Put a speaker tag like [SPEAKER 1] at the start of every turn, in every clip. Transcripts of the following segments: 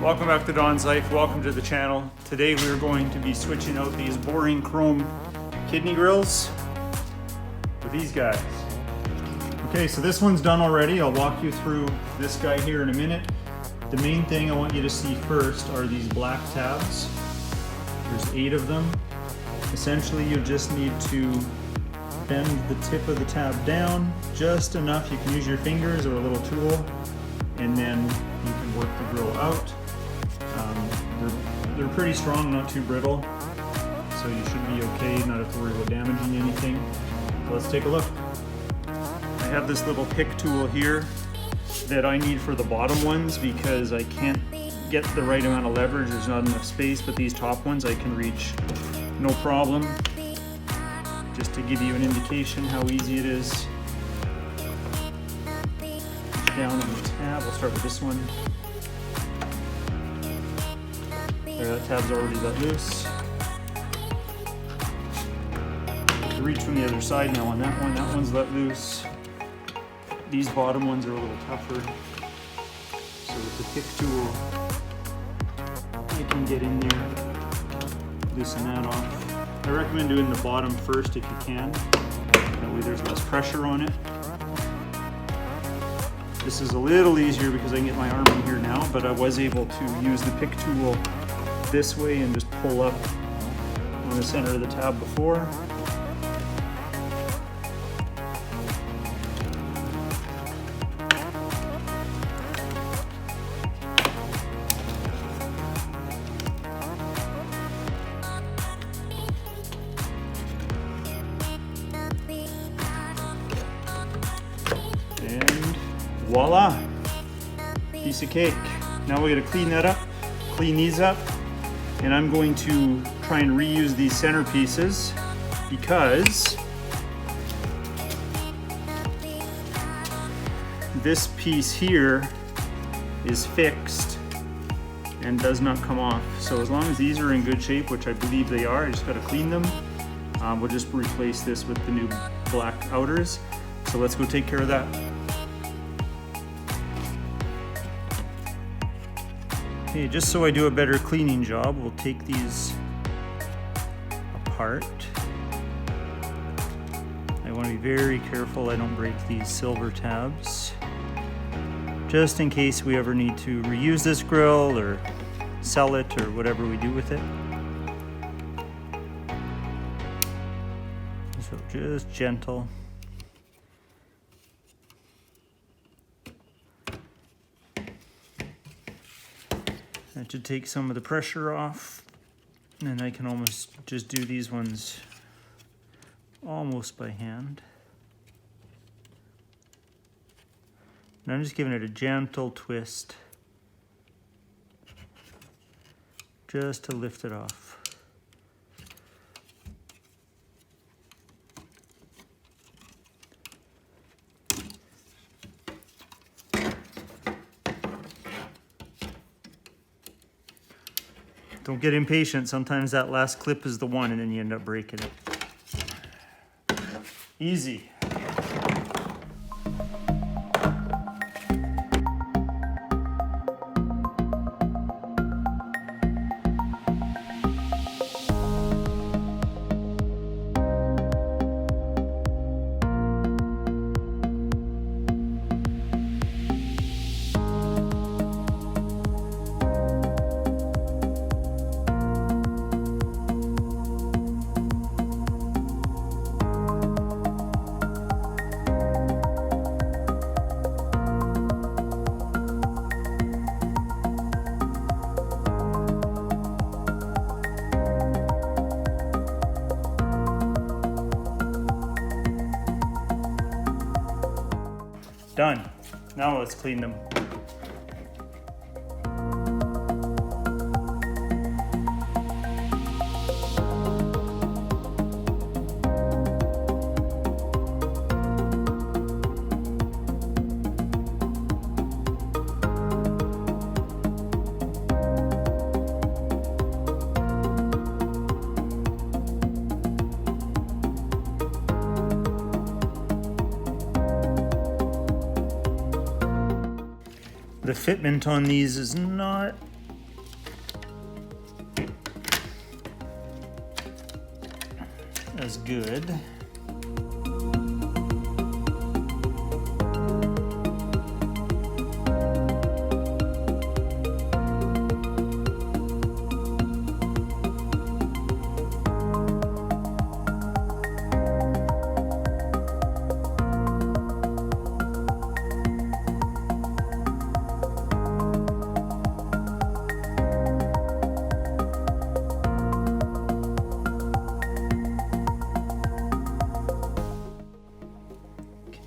[SPEAKER 1] Welcome back to Don's Life. Welcome to the channel. Today we are going to be switching out these boring chrome kidney grills with these guys. Okay, so this one's done already. I'll walk you through this guy here in a minute. The main thing I want you to see first are these black tabs. There's 8 of them. Essentially, you just need to bend the tip of the tab down just enough. You can use your fingers or a little tool, and then you can work the grill out. They're pretty strong, not too brittle, so you should be okay, not have to worry about damaging anything. So let's take a look. I have this little pick tool here that I need for the bottom ones because I can't get the right amount of leverage. There's not enough space, but these top ones I can reach no problem. Just to give you an indication how easy it is. Down on the tab, we'll start with this one. There, that tab's already let loose. Reach from the other side now on that one's let loose. These bottom ones are a little tougher. So with the pick tool, I can get in there, loosen that off. I recommend doing the bottom first if you can. That way there's less pressure on it. This is a little easier because I can get my arm in here now, but I was able to use the pick tool this way and just pull up on the center of the tab before. And voila, piece of cake. Now we gotta clean that up, clean these up, and I'm going to try and reuse these center pieces because this piece here is fixed and does not come off. So as long as these are in good shape, which I believe they are, I just gotta clean them. We'll just replace this with the new black outers. So let's go take care of that. Okay, just so I do a better cleaning job, we'll take these apart. I want to be very careful I don't break these silver tabs, just in case we ever need to reuse this grill or sell it or whatever we do with it. So just gentle. That should take some of the pressure off, and I can almost just do these ones almost by hand. And I'm just giving it a gentle twist just to lift it off. Don't get impatient. Sometimes that last clip is the one and then you end up breaking it. Easy. Done. Now let's clean them. The fitment on these is not good.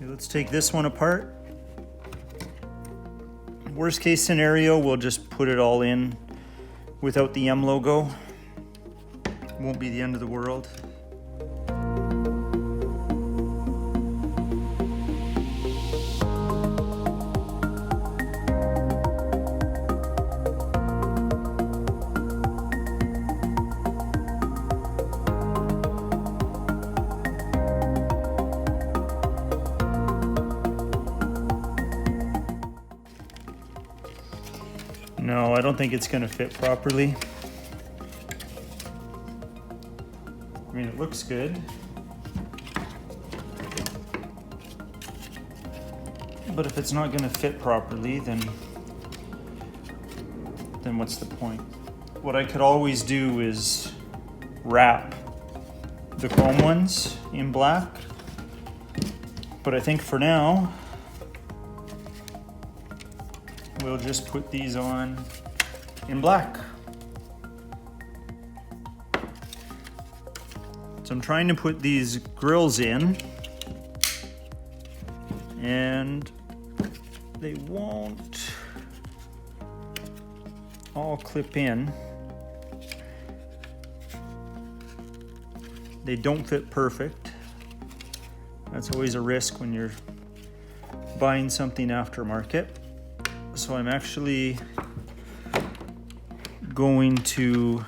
[SPEAKER 1] Let's take this one apart. Worst case scenario, we'll just put it all in without the M logo. Won't be the end of the world. No, I don't think it's going to fit properly. I mean, it looks good, but if it's not going to fit properly, then what's the point? What I could always do is wrap the chrome ones in black, but I think for now, we'll just put these on in black. So I'm trying to put these grills in, and they won't all clip in. They don't fit perfect. That's always a risk when you're buying something aftermarket. So I'm actually going to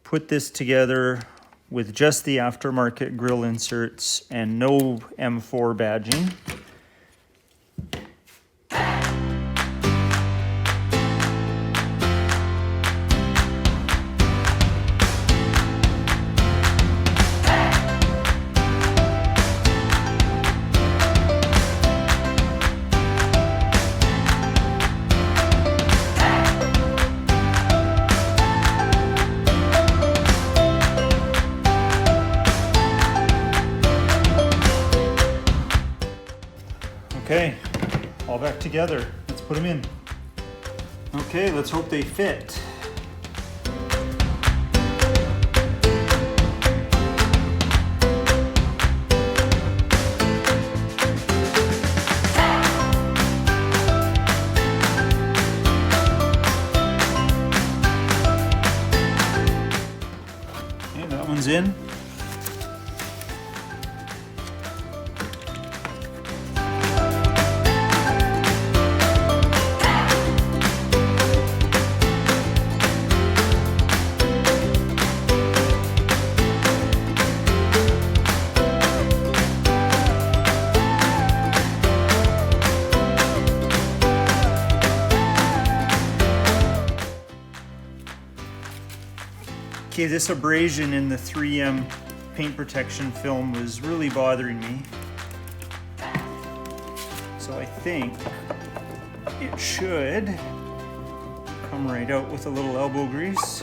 [SPEAKER 1] put this together with just the aftermarket grill inserts and no M4 badging. Okay, all back together. Let's put them in. Okay, let's hope they fit. Okay, that one's in. Okay, this abrasion in the 3M paint protection film was really bothering me. So I think it should come right out with a little elbow grease.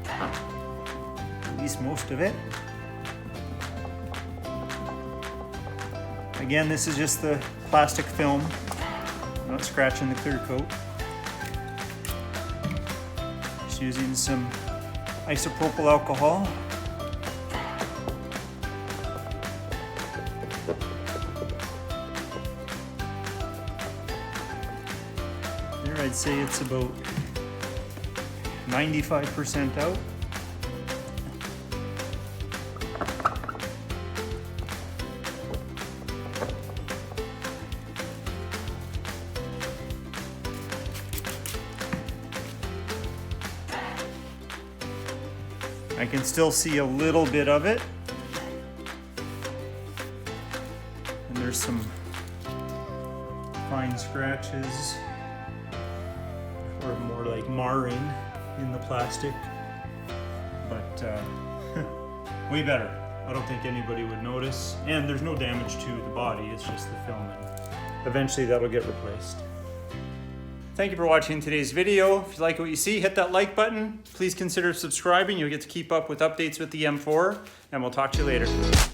[SPEAKER 1] At least most of it. Again, this is just the plastic film, not scratching the clear coat. Just using some isopropyl alcohol. There, I'd say it's about 95% out. I can still see a little bit of it. And there's some fine scratches, or more like marring in the plastic. but way better. I don't think anybody would notice, and there's no damage to the body, it's just the film, and eventually that'll get replaced. Thank you for watching today's video. If you like what you see, hit that like button. Please consider subscribing. You'll get to keep up with updates with the M4, and we'll talk to you later.